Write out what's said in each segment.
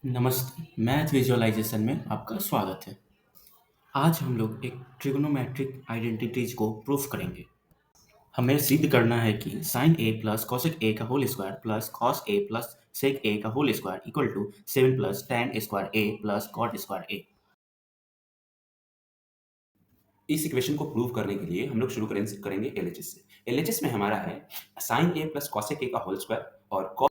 नमस्ते, math visualisation में आपका स्वागत है। आज हम लोग एक ट्रिग्नोमेट्रिक आइडेंटिटीज को प्रूफ करेंगे। हमें सिद्ध करना है कि sin a plus cosec a का whole square plus cos a plus sec a का whole square equal to 7 plus tan square a plus cot square a। इस इक्वेशन को प्रूव करने के लिए हम लोग शुरू करेंगे एलएचएस से। एलएचएस में हमारा है sin a plus cosec a का होल स्क्वायर और cos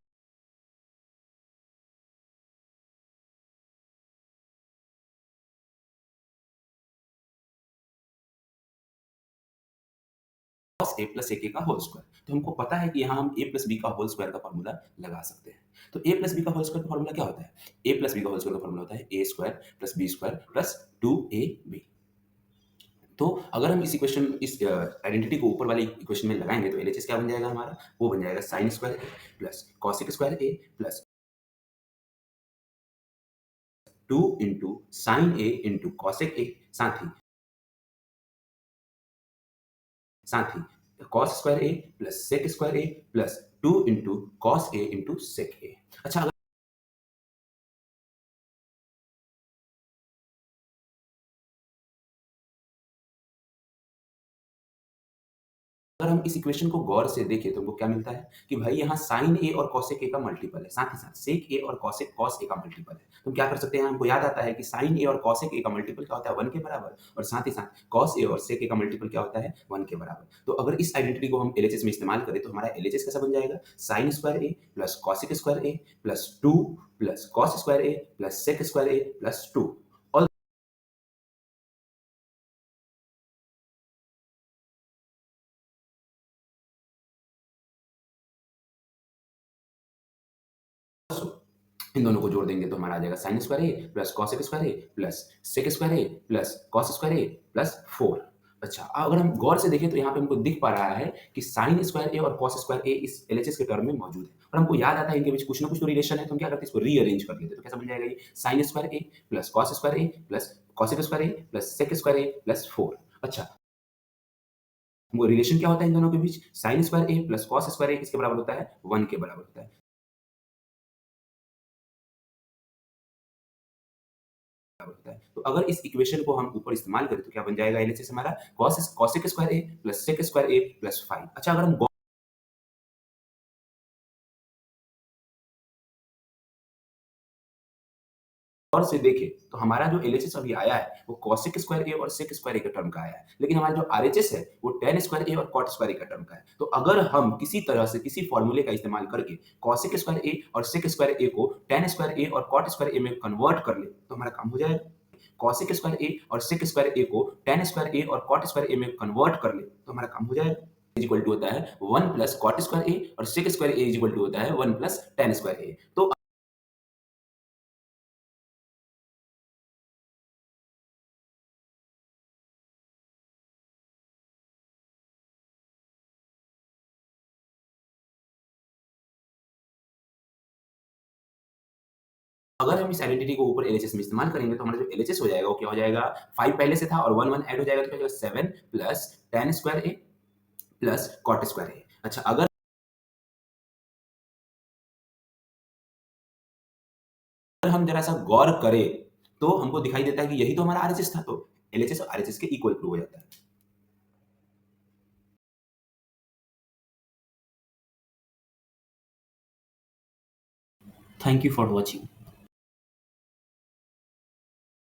a plus sec a का होल स्क्वायर। तो हमको पता है कि यहाँ हम a प्लस b का होल स्क्वायर का फॉर्मूला लगा सकते हैं। तो a प्लस बी का होल स्क्वायर का फॉर्मूला क्या होता है? a प्लस बी का होल स्क्वायर का फॉर्मूला होता है a square plus b square plus 2ab। तो अगर हम इस आइडेंटिटी को ऊपर वाली इक्वेशन में लगाएंगे तो एलएचएस क्या बन जाएगा हमारा? वो बन जाएगा साइन स्क्वायर ए प्लस कॉसेक स्क्वायर ए प्लस 2 इंटू साइन ए इंटू कॉसेक ए साथ ही cos square A plus sec square A plus 2 into cos A into sec ए। अच्छा, अगर हम इस इक्वेशन को गौर से देखें तो हमको क्या मिलता है कि भाई यहाँ साइन ए और कॉसेक ए का मल्टीपल है, साथ ही साथ सेक ए और कॉसेक कॉस ए का मल्टीपल है। तो हम क्या कर सकते हैं? हमको याद आता है कि साइन ए और कॉसेक ए का मल्टीपल क्या होता है? 1 के बराबर। और साथ ही साथ कॉस ए और सेक ए का मल्टीपल क्या होता है? 1 के बराबर। तो अगर इस आइडेंटिटी को हम एलएचएस में इस्तेमाल करें तो हमारा एलएचएस कैसा बन जाएगा? साइन स्क्वायर ए प्लस कॉसेक स्क्वायर ए प्लस 2 प्लस कॉस स्क्वायर ए प्लस सेक स्क्वायर ए प्लस 2। इन दोनों को जोड़ देंगे तो हमारा आ जाएगा साइन स्क्वायर ए प्लस कॉसेक स्क्वायर ए प्लस सेक स्क्वायर ए प्लस कॉस स्क्वायर ए प्लस 4। अच्छा, अगर हम गौर से देखें तो यहाँ पे हमको दिख पा रहा है कि साइन स्क्वायर ए और कॉस स्क्वायर ए इस एलएचएस के टर्म में मौजूद है और हमको याद आता है इनके बीच कुछ ना कुछ तो रिलेशन है। तो हम क्या करते हैं? इसको रीअरेंज कर लेते हैं। तो कैसा बन जाएगा ये? साइन स्क्वायर ए प्लस कॉस स्क्वायर ए प्लस कॉसेक स्क्वायर ए प्लस सेक स्क्वायर ए प्लस 4। अच्छा, वो रिलेशन क्या होता है इन दोनों के बीच? साइन स्क्वायर ए प्लस कॉस स्क्वायर ए किसके बराबर होता है? 1 के बराबर होता है। होता है। तो अगर इस इक्वेशन को हम ऊपर इस्तेमाल करें तो क्या बन जाएगा एलएचएस हमारा? कॉसेक स्क्वायर ए प्लस सेक स्क्वायर ए प्लस 5। अच्छा, अगर हम गौर से देखें तो हमारा जो एलएचएस अभी आया है वो कॉसेक स्क्वायर ए और सेक स्क्वायर ए के टर्म का आया है, लेकिन हमारा जो आरएचएस है वो tan स्क्वायर ए और कॉट स्क्वायर ए का टर्म का है। तो अगर हम किसी तरह से किसी फॉर्मूले का इस्तेमाल करके कॉसेक स्क्वायर ए और सेक स्क्वायर ए को tan स्क्वायर ए और कॉट स्क्वायर ए में कन्वर्ट कर ले तो हमारा काम हो जाएगा। कॉसेक स्क्वायर ए और सेक स्क्वायर ए को tan स्क्वायर ए और कॉट स्क्वायर ए में कन्वर्ट कर ले तो हमारा काम हो जाएगा। इज इक्वल टू होता है 1 प्लस कॉट स्क्वायर ए और sec square A is equal to होता है 1 प्लस tan स्क्वायर ए। तो अगर हम इस आइडेंटिटी को ऊपर एलएचएस में इस्तेमाल करेंगे तो हमारा जो एलएचएस हो जाएगा वो क्या हो जाएगा? 5 पहले से था और 1 1 ऐड हो जाएगा तो क्या हो जाएगा? 7 प्लस tan स्क्वायर ए प्लस कॉट स्क्वायर ए। अच्छा, अगर हम जरा सा गौर करें तो हमको दिखाई देता है कि यही तो हमारा आरएचएस था। तो एलएचएस और आरएचएस के इक्वल प्रूव हो जाता है। Thank you for watching.